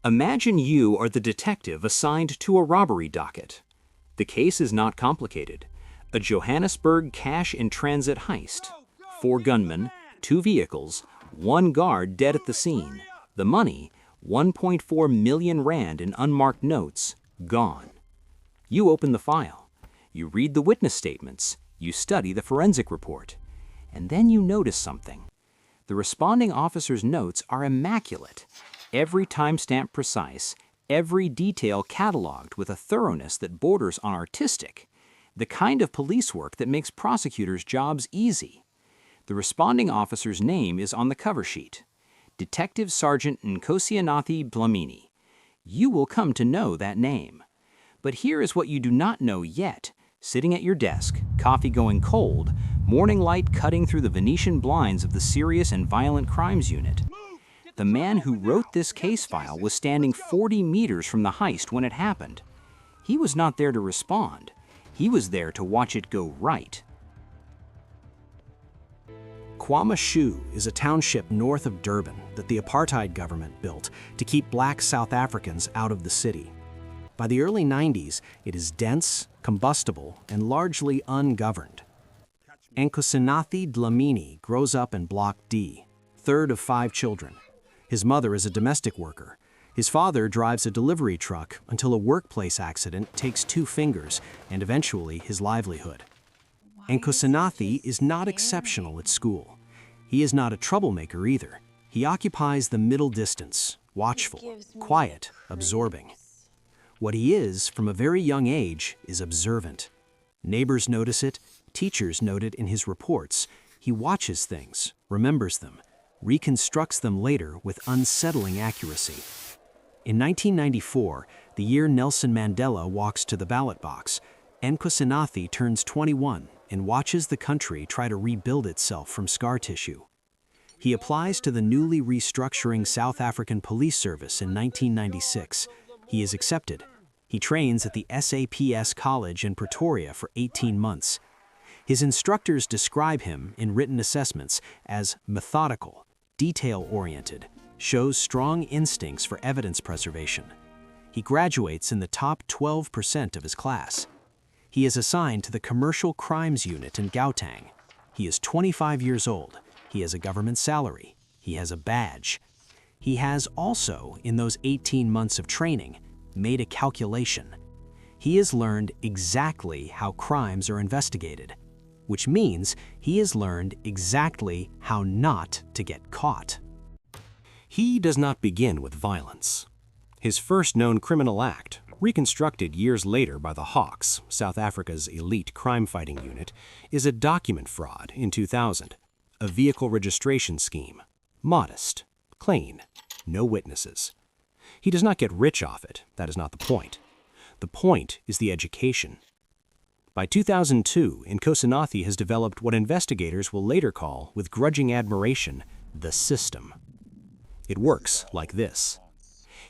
Imagine you are the detective assigned to a robbery docket. The case is not complicated. A Johannesburg cash-in-transit heist. 4 gunmen, 2 vehicles, 1 guard dead at the scene. The money, 1.4 million rand in unmarked notes, gone. You open the file. You read the witness statements. You study the forensic report. And then you notice something. The responding officer's notes are immaculate. Every timestamp precise, every detail cataloged with a thoroughness that borders on artistic. The kind of police work that makes prosecutors' jobs easy. The responding officer's name is on the cover sheet. Detective Sergeant Nkosinathi Dlamini. You will come to know that name. But here is what you do not know yet. Sitting at your desk, coffee going cold, morning light cutting through the Venetian blinds of the Serious and Violent Crimes Unit. The man who wrote this case file was standing 40 meters from the heist when it happened. He was not there to respond. He was there to watch it go right. KwaMashu is a township north of Durban that the apartheid government built to keep black South Africans out of the city. By the early 90s, it is dense, combustible, and largely ungoverned. Nkosinathi Dlamini grows up in Block D, third of 5 children. His mother is a domestic worker. His father drives a delivery truck until a workplace accident takes 2 fingers and eventually his livelihood. Nkosinathi is not exceptional at school. He is not a troublemaker either. He occupies the middle distance, watchful, quiet, absorbing. What he is, from a very young age, is observant. Neighbors notice it, teachers note it in his reports. He watches things, remembers them, reconstructs them later with unsettling accuracy. In 1994, the year Nelson Mandela walks to the ballot box, Nkosinathi turns 21 and watches the country try to rebuild itself from scar tissue. He applies to the newly restructuring South African Police Service in 1996. He is accepted. He trains at the SAPS College in Pretoria for 18 months. His instructors describe him in written assessments as methodical, detail-oriented, shows strong instincts for evidence preservation. He graduates in the top 12% of his class. He is assigned to the Commercial Crimes Unit in Gauteng. He is 25 years old. He has a government salary. He has a badge. He has also, in those 18 months of training, made a calculation. He has learned exactly how crimes are investigated, which means he has learned exactly how not to get caught. He does not begin with violence. His first known criminal act, reconstructed years later by the Hawks, South Africa's elite crime-fighting unit, is a document fraud in 2000, a vehicle registration scheme. Modest, clean, no witnesses. He does not get rich off it, that is not the point. The point is the education. By 2002, Nkosinathi has developed what investigators will later call, with grudging admiration, the system. It works like this.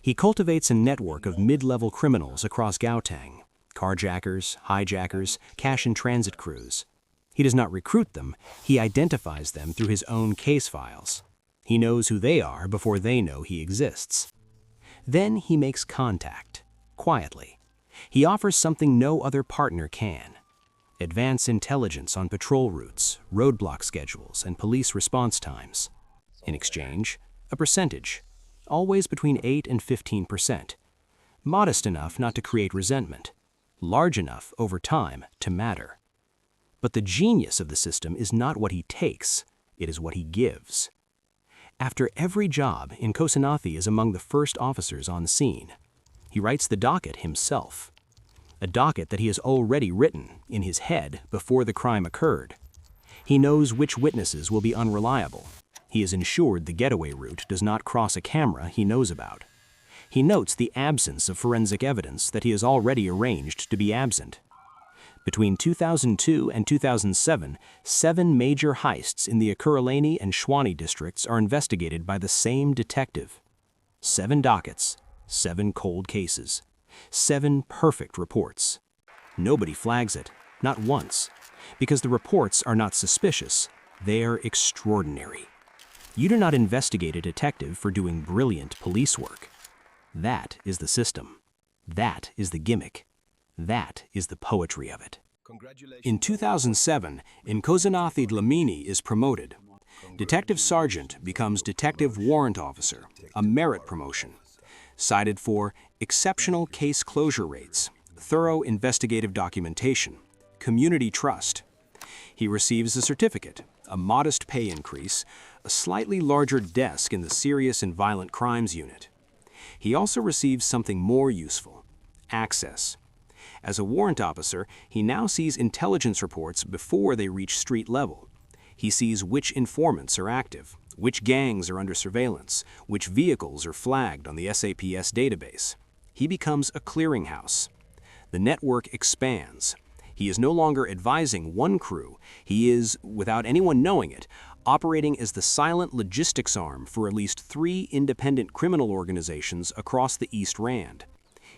He cultivates a network of mid-level criminals across Gauteng, carjackers, hijackers, cash-in-transit crews. He does not recruit them, he identifies them through his own case files. He knows who they are before they know he exists. Then he makes contact, quietly. He offers something no other partner can. Advance intelligence on patrol routes, roadblock schedules, and police response times. In exchange, a percentage, always between 8 and 15%. Modest enough not to create resentment, large enough over time to matter. But the genius of the system is not what he takes, it is what he gives. After every job, Nkosinathi is among the first officers on scene. He writes the docket himself. A docket that he has already written, in his head, before the crime occurred. He knows which witnesses will be unreliable. He is ensured the getaway route does not cross a camera he knows about. He notes the absence of forensic evidence that he has already arranged to be absent. Between 2002 and 2007, 7 major heists in the Ekurhuleni and Tshwane districts are investigated by the same detective. 7 dockets, 7 cold cases, 7 perfect reports. Nobody flags it, not once, because the reports are not suspicious, they are extraordinary. You do not investigate a detective for doing brilliant police work. That is the system. That is the gimmick. That is the poetry of it. In 2007, Nkosinathi Dlamini is promoted. Detective Sergeant becomes Detective Warrant Officer, a merit promotion, cited for exceptional case closure rates, thorough investigative documentation, community trust. He receives a certificate, a modest pay increase, a slightly larger desk in the Serious and Violent Crimes Unit. He also receives something more useful: access. As a warrant officer, he now sees intelligence reports before they reach street level. He sees which informants are active, which gangs are under surveillance, which vehicles are flagged on the SAPS database. He becomes a clearinghouse. The network expands. He is no longer advising one crew. He is, without anyone knowing it, operating as the silent logistics arm for at least 3 independent criminal organizations across the East Rand.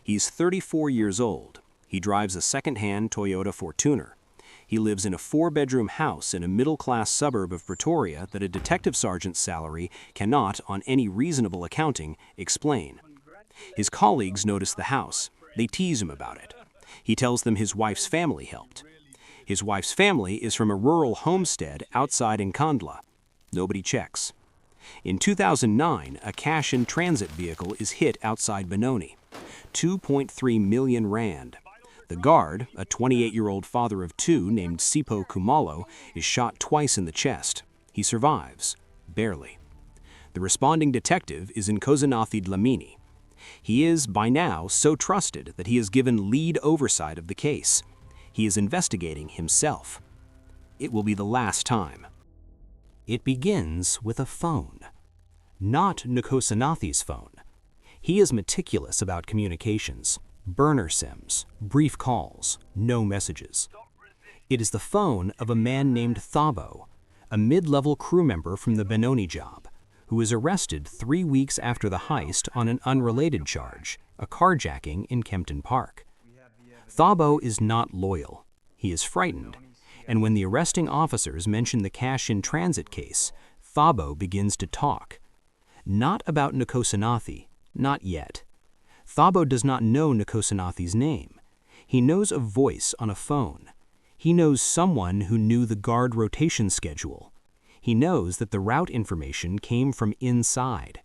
He's 34 years old. He drives a second-hand Toyota Fortuner. He lives in a 4-bedroom house in a middle-class suburb of Pretoria that a detective sergeant's salary cannot, on any reasonable accounting, explain. His colleagues notice the house. They tease him about it. He tells them his wife's family helped. His wife's family is from a rural homestead outside Nkandla. Nobody checks. In 2009, a cash-in-transit vehicle is hit outside Benoni. 2.3 million rand. The guard, a 28-year-old father of 2 named Sipho Kumalo, is shot twice in the chest. He survives, barely. The responding detective is Nkosinathi Dlamini. He is, by now, so trusted that he is given lead oversight of the case. He is investigating himself. It will be the last time. It begins with a phone. Not Nkosinathi's phone. He is meticulous about communications. Burner SIMs, brief calls, no messages. It is the phone of a man named Thabo, a mid-level crew member from the Benoni job, who was arrested 3 weeks after the heist on an unrelated charge, a carjacking in Kempton Park. Thabo is not loyal. He is frightened. And when the arresting officers mention the cash-in-transit case, Thabo begins to talk. Not about Nkosinathi, not yet. Thabo does not know Nkosinathi's name. He knows a voice on a phone. He knows someone who knew the guard rotation schedule. He knows that the route information came from inside.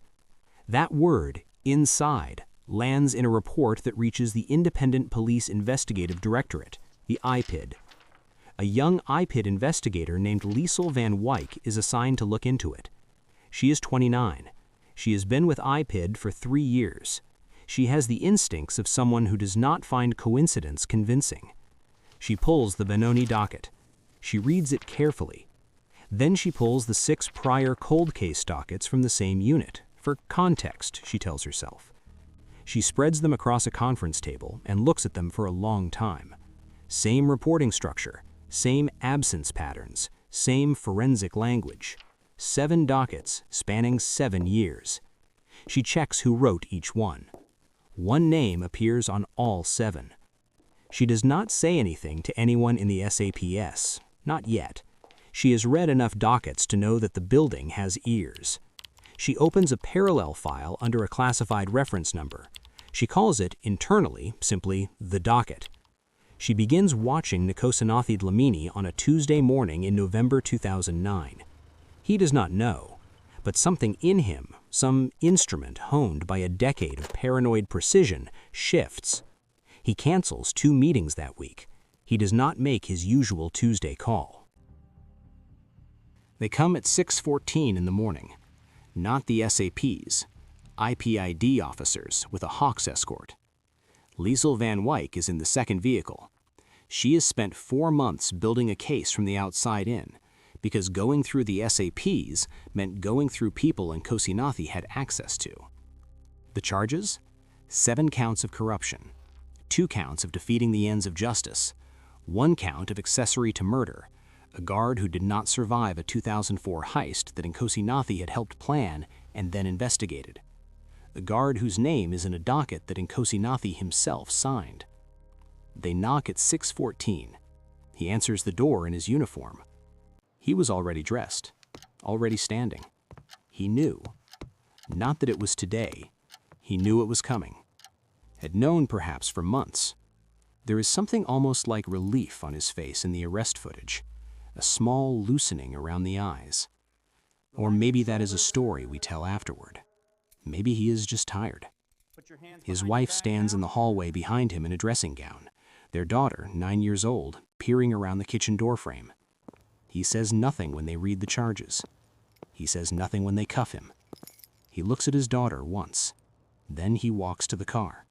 That word, inside, lands in a report that reaches the Independent Police Investigative Directorate, the IPID. A young IPID investigator named Liesel van Wyk is assigned to look into it. She is 29. She has been with IPID for 3 years. She has the instincts of someone who does not find coincidence convincing. She pulls the Benoni docket. She reads it carefully. Then she pulls the 6 prior cold case dockets from the same unit, for context, she tells herself. She spreads them across a conference table and looks at them for a long time. Same reporting structure, same absence patterns, same forensic language. 7 dockets spanning 7 years. She checks who wrote each one. One name appears on all 7. She does not say anything to anyone in the SAPS, not yet. She has read enough dockets to know that the building has ears. She opens a parallel file under a classified reference number. She calls it, internally, simply the docket. She begins watching Nkosinathi Dlamini on a Tuesday morning in November 2009. He does not know, but something in him, some instrument honed by a decade of paranoid precision, shifts. He cancels 2 meetings that week. He does not make his usual Tuesday call. They come at 6:14 in the morning. Not the SAPs, IPID officers with a Hawks escort. Liesel van Wyk is in the second vehicle. She has spent 4 months building a case from the outside in, because going through the SAPs meant going through people Nkosinathi had access to. The charges? 7 counts of corruption, 2 counts of defeating the ends of justice, 1 count of accessory to murder, a guard who did not survive a 2004 heist that Nkosinathi had helped plan and then investigated, a guard whose name is in a docket that Nkosinathi himself signed. They knock at 6:14. He answers the door in his uniform. He was already dressed, already standing. He knew. Not that it was today. He knew it was coming. Had known perhaps for months. There is something almost like relief on his face in the arrest footage, a small loosening around the eyes. Or maybe that is a story we tell afterward. Maybe he is just tired. His wife stands in the hallway behind him in a dressing gown, their daughter, 9 years old, peering around the kitchen doorframe. He says nothing when they read the charges. He says nothing when they cuff him. He looks at his daughter once. Then he walks to the car.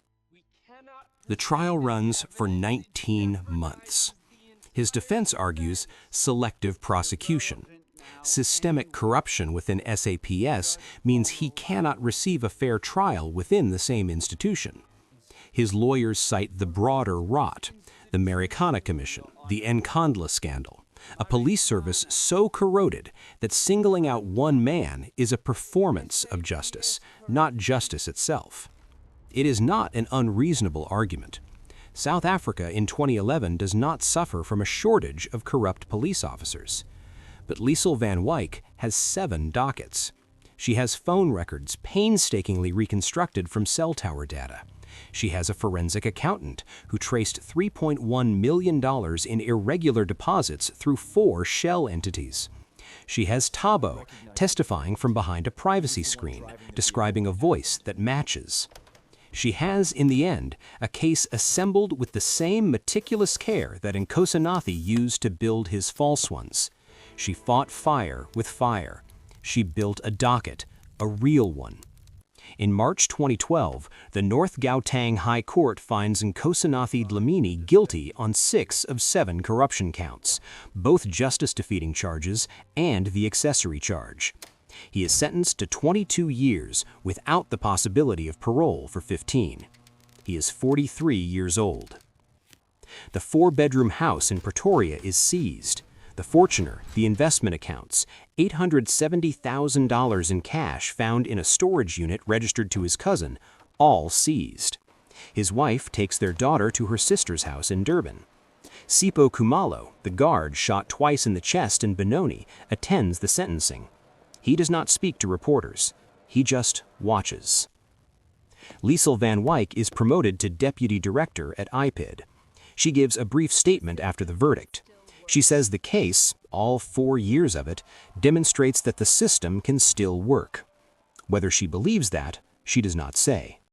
The trial runs for 19 months. His defense argues selective prosecution. Systemic corruption within SAPS means he cannot receive a fair trial within the same institution. His lawyers cite the broader rot, the Marikana Commission, the Nkandla scandal, a police service so corroded that singling out one man is a performance of justice, not justice itself. It is not an unreasonable argument. South Africa in 2011 does not suffer from a shortage of corrupt police officers. But Liesl van Wyk has 7 dockets. She has phone records painstakingly reconstructed from cell tower data. She has a forensic accountant who traced $3.1 million in irregular deposits through 4 shell entities. She has Thabo testifying from behind a privacy screen, describing a voice that matches. She has, in the end, a case assembled with the same meticulous care that Nkosinathi used to build his false ones. She fought fire with fire. She built a docket, a real one. In March 2012, the North Gauteng High Court finds Nkosinathi Dlamini guilty on 6 of 7 corruption counts, both justice-defeating charges and the accessory charge. He is sentenced to 22 years without the possibility of parole for 15. He is 43 years old. The 4-bedroom house in Pretoria is seized. The Fortuner, the investment accounts, $870,000 in cash found in a storage unit registered to his cousin, all seized. His wife takes their daughter to her sister's house in Durban. Sipho Khumalo, the guard shot twice in the chest in Benoni, attends the sentencing. He does not speak to reporters. He just watches. Liesl van Wyk is promoted to deputy director at IPID. She gives a brief statement after the verdict. She says the case, all 4 years of it, demonstrates that the system can still work. Whether she believes that, she does not say.